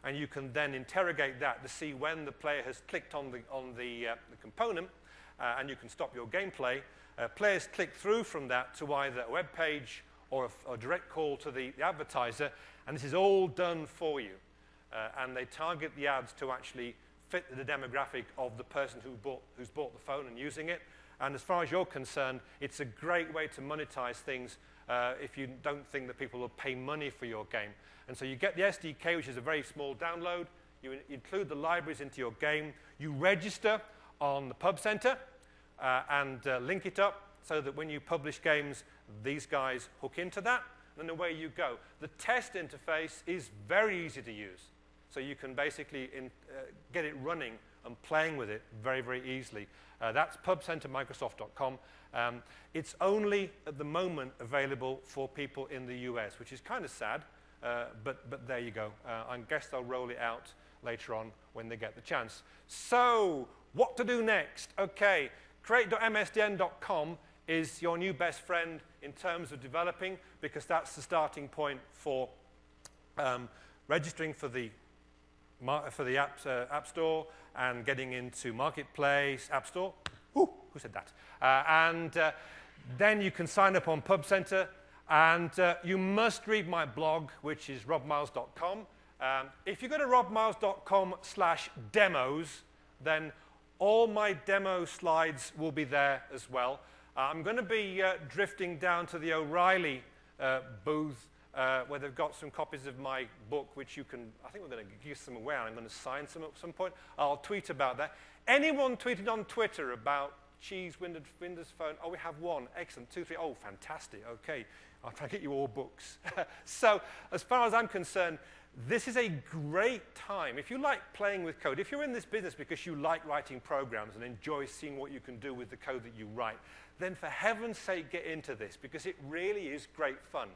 and you can then interrogate that to see when the player has clicked on the component, and you can stop your gameplay. Players click through from that to either a web page or a direct call to the advertiser, and this is all done for you. And they target the ads to actually fit the demographic of the person who's bought the phone and using it. And as far as you're concerned, it's a great way to monetize things if you don't think that people will pay money for your game. And so you get the SDK, which is a very small download. You include the libraries into your game. You register on the Pub Center and link it up so that when you publish games, these guys hook into that, and away you go. The test interface is very easy to use. So you can basically get it running and playing with it very, very easily. That's pubcentermicrosoft.com. It's only at the moment available for people in the US, which is kind of sad, but there you go. I guess they'll roll it out later on when they get the chance. So what to do next? OK, create.msdn.com is your new best friend in terms of developing, because that's the starting point for registering for the App Store and getting into Marketplace, App Store. Ooh, who said that? And then you can sign up on Pub Center, and you must read my blog, which is robmiles.com. If you go to robmiles.com/demos, then all my demo slides will be there as well. I'm going to be drifting down to the O'Reilly booth where they've got some copies of my book, which you can, I think we're going to give some away, and I'm going to sign some at some point. I'll tweet about that. Anyone tweeted on Twitter about Windows Phone? Oh, we have one. Excellent. 2, 3. Oh, fantastic. OK. I'll try to get you all books. So as far as I'm concerned, this is a great time. If you like playing with code, if you're in this business because you like writing programs and enjoy seeing what you can do with the code that you write, then for heaven's sake, get into this, because it really is great fun.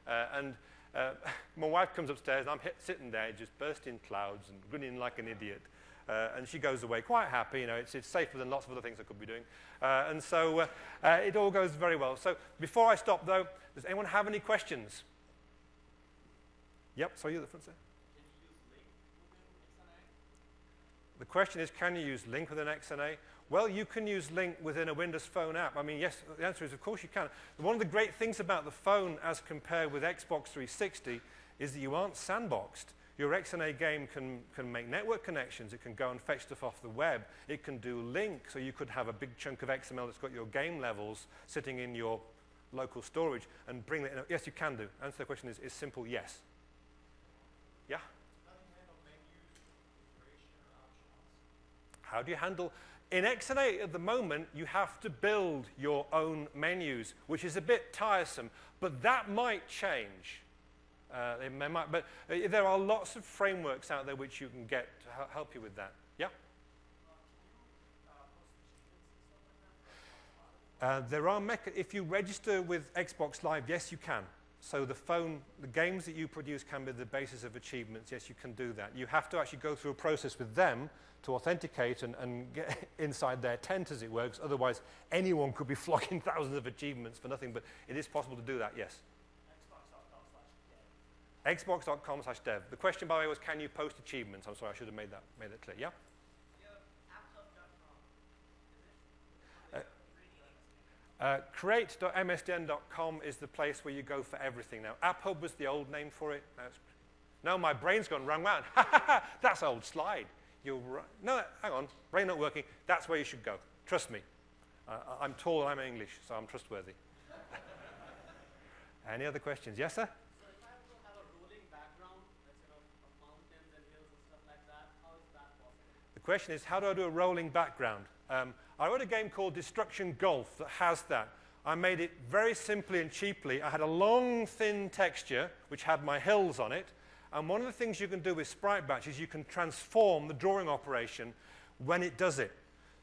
And My wife comes upstairs, and I'm sitting there just bursting clouds and grinning like an idiot. And she goes away quite happy. You know, it's safer than lots of other things I could be doing. And so it all goes very well. So before I stop, though, does anyone have any questions? Yep, sorry, you at the front, sir. Can you use Link within XNA? The question is, can you use Link within XNA? Well, you can use Link within a Windows Phone app. I mean, yes, the answer is, of course you can. One of the great things about the phone as compared with Xbox 360 is that you aren't sandboxed. Your XNA game can make network connections. It can go and fetch stuff off the web. It can do Link, so you could have a big chunk of XML that's got your game levels sitting in your local storage and bring it in. Yes, you can do. Answer to the question is simple yes. Yeah? How do you handle? In XNA at the moment, you have to build your own menus, which is a bit tiresome, but that might change. But there are lots of frameworks out there which you can get to help you with that. Yeah? There are if you register with Xbox Live, yes, you can. So the games that you produce can be the basis of achievements. Yes, you can do that. You have to actually go through a process with them to authenticate and get inside their tent, as it works. Otherwise, anyone could be flogging thousands of achievements for nothing. But it is possible to do that, yes. Xbox.com/dev. The question, by the way, was, can you post achievements? I'm sorry, I should have made that clear. Yeah? Create.msdn.com is the place where you go for everything now. AppHub was the old name for it. No, my brain's gone wrong round. That's old slide. You're right. No, hang on. Brain not working. That's where you should go. Trust me. I'm tall and I'm English, so I'm trustworthy. Any other questions? Yes, sir? The question is, how do I do a rolling background? I wrote a game called Destruction Golf that has that. I made it very simply and cheaply. I had a long, thin texture, which had my hills on it. And one of the things you can do with Sprite Batch is you can transform the drawing operation when it does it.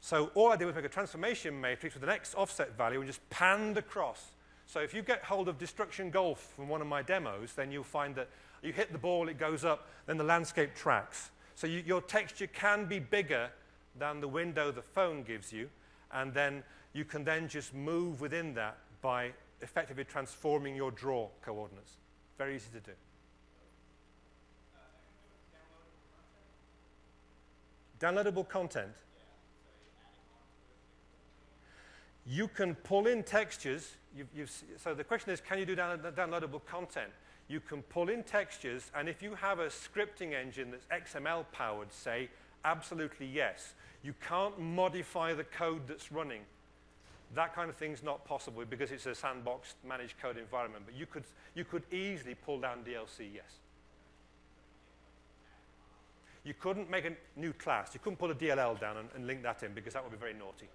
So all I did was make a transformation matrix with an X offset value and just panned across. So if you get hold of Destruction Golf from one of my demos, then you'll find that you hit the ball, it goes up, then the landscape tracks. So your texture can be bigger than the window the phone gives you, and then you can then just move within that by effectively transforming your draw coordinates. Very easy to do. Downloadable content. You can pull in textures. So the question is, can you do downloadable content? You can pull in textures, and if you have a scripting engine that's XML powered, say, absolutely yes. You can't modify the code that's running. That kind of thing's not possible because it's a sandboxed managed code environment. But you could easily pull down DLC, yes. You couldn't make a new class. You couldn't put a DLL down and link that in because that would be very naughty.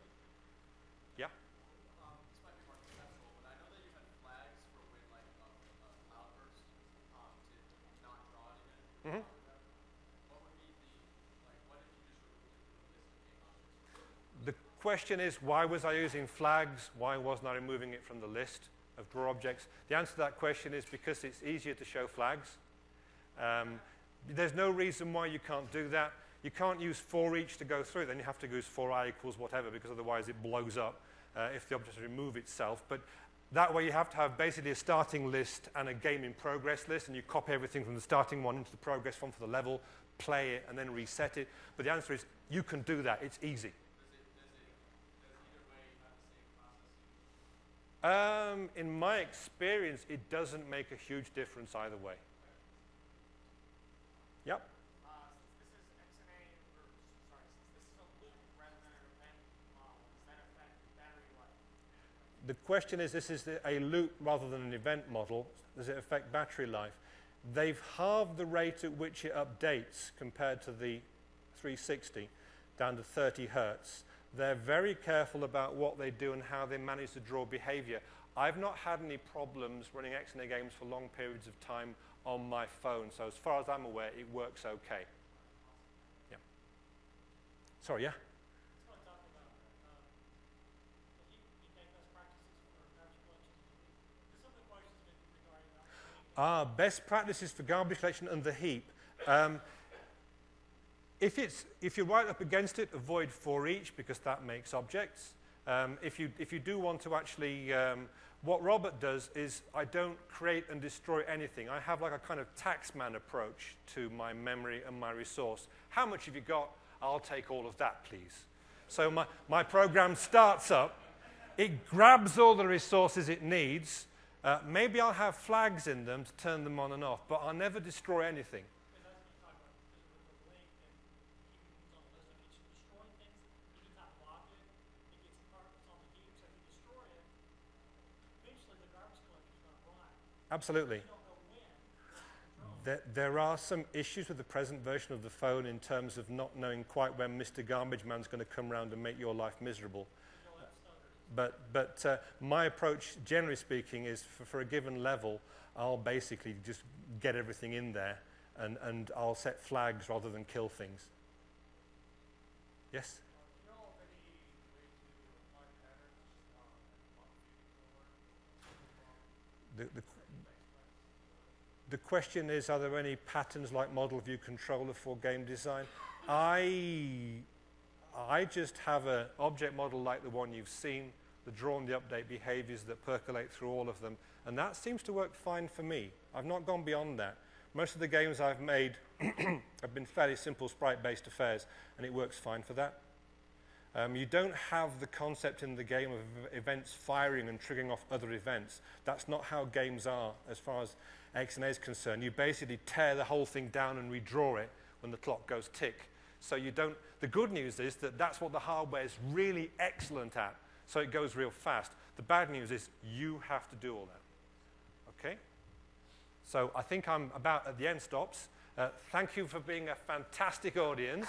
Yeah? This might be more conceptual, but I know that you had flags for when like outburst to not draw it again. What would be what if you just removed it from the list of game objects? The question is, why was I using flags? Why wasn't I removing it from the list of draw objects? The answer to that question is because it's easier to show flags. There's no reason why you can't do that. You can't use for each to go through. Then you have to use for I equals whatever, because otherwise it blows up if the object remove itself. But that way you have to have basically a starting list and a game in progress list, and you copy everything from the starting one into the progress one for the level, play it, and then reset it. But the answer is you can do that. It's easy. Does either way have the same processing? In my experience, it doesn't make a huge difference either way. Yep. Since this is XNA, since this is a loop rather than an event model, does that affect battery life? The question is, this is a loop rather than an event model. Does it affect battery life? They've halved the rate at which it updates compared to the 360 down to 30 hertz. They're very careful about what they do and how they manage to draw behavior. I've not had any problems running XNA games for long periods of time on my phone. So as far as I'm aware, it works okay. Yeah. Sorry, yeah? I just want to talk about you make best practices for batch collection. Some of the questions have been regarding Best practices for garbage collection under heap. If you're right up against it, avoid for each because that makes objects. If you do want to actually, what Robert does is I don't create and destroy anything. I have like a kind of taxman approach to my memory and my resource. How much have you got? I'll take all of that, please. So my program starts up. It grabs all the resources it needs. Maybe I'll have flags in them to turn them on and off, but I'll never destroy anything. Absolutely. There are some issues with the present version of the phone in terms of not knowing quite when Mr. Garbage Man's going to come around and make your life miserable. But my approach, generally speaking, is for a given level, I'll basically just get everything in there, and I'll set flags rather than kill things. Yes? The question is, are there any patterns like model view controller for game design? I just have an object model like the one you've seen, the draw and the update behaviors that percolate through all of them, and that seems to work fine for me. I've not gone beyond that. Most of the games I've made have been fairly simple sprite-based affairs, and it works fine for that. You don't have the concept in the game of events firing and triggering off other events. That's not how games are as far as XNA is concerned. You basically tear the whole thing down and redraw it when the clock goes tick. So you don't. The good news is that that's what the hardware is really excellent at. So it goes real fast. The bad news is you have to do all that. Okay? So I think I'm about at the end stops. Thank you for being a fantastic audience.